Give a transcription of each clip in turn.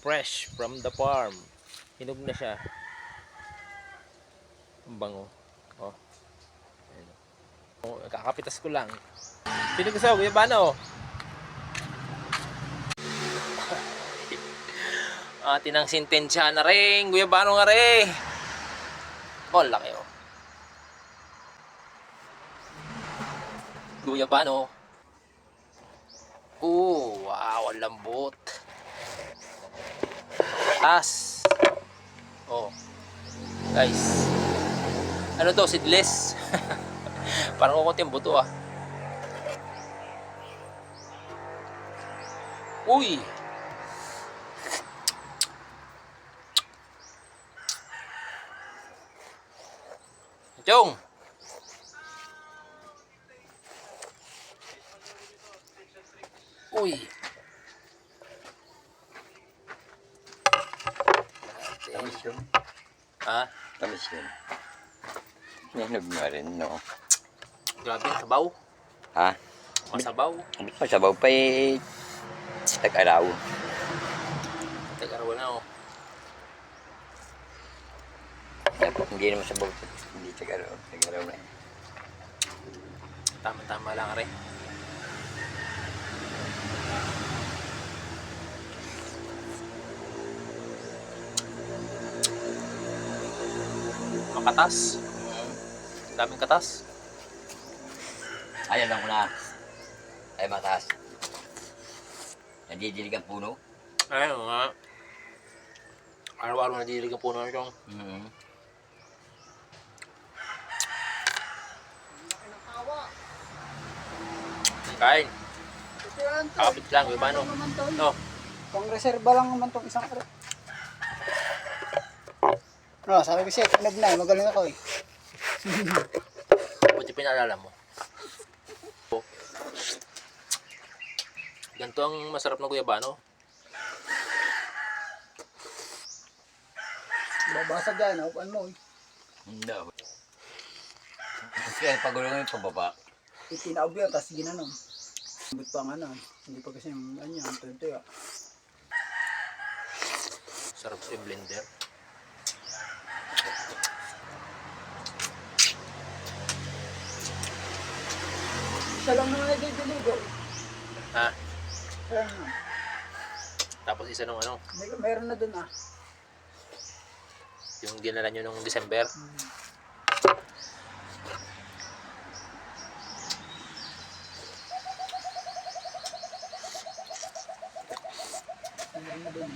Fresh from the farm. Hinog na siya. Ang bango. Oh. Ayan. Oh, kakapitas ko lang. Sino gusto? Guyabano. Atin ang sintensya na rin. Guyabano nga rin. Oh, laki oh. Guyabano. Oh, wow, ang lambot. Tas. Oh. Guys. Ano to, seedless. Parang kukunti yung buto ah. Uy. Chong. Uy. Tamis yun. Ha? Tamis yun. Nihinog nga rin, no? Grabe, sabaw. Ha? Masabaw. Masabaw pa eh. Tag-araw. Tag-araw na oh. Dapat hindi naman sabaw. Hindi tag-araw. Tag-araw na eh. Tama-tama lang rin. Makatas. Daming katas. Ayan lang ko na. Ay mataas. Nadidilig ang puno. Ayun nga. Araw-araw nadidilig ang puno nito. Kain. Kakapit lang, yung ano. No. Pang reserva lang naman tong isang araw. No, sabi ko siya, kinog na, magaling ako eh. Buti pinaalala mo. Ganito ang masarap na guyabano. Babasag yan, upuan mo eh. Hindi. Kasi pagulungan yung pababa. Itinaob yan, tapos ginanong. But pa nga na, hindi pa kasi yung ganyan, tuyo-tuyo. Sarap sa blender. Siya lang naman nagdidiligo. Ha? Siya lang naman. Tapos isa nung ano, Meron na dun ah. yung dinala nyo nung December. Meron na dun.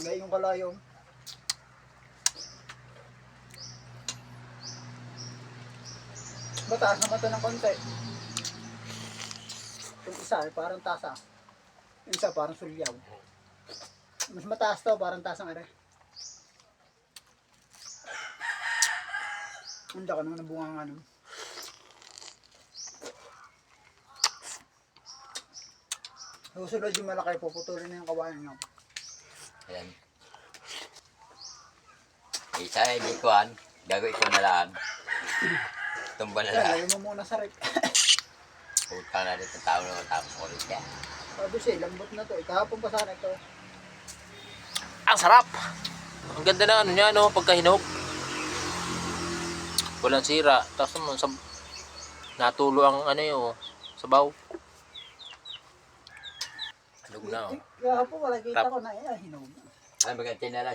Ngayon yung kalayo. Mataas naman ito ng konti. Yung isa eh, parang tasa. Yung isa parang sulyaw. Mas mataas to, parang tasang are. Handa ka naman ng bunga nga nun. Susunod yung malaki, puputulin na yung kawayan nyo. Ayan. Isa ay bikuan. Gagawin ko na lang. Tumba na Kaya lang. lagyan mo muna sa rep. Utang na rin ang tao na matapos ko rin siya. Sabi siya, lambot na to. Kahapon pa sana ito. Ang sarap! Ang ganda na ano niya, no? Pagkahinog. Walang sira. Tapos naman, natulo ang ano yun, sabaw. Hinog na, oh. Kahapon wala kita Tap. ko na hinog. Ay, maganda na lang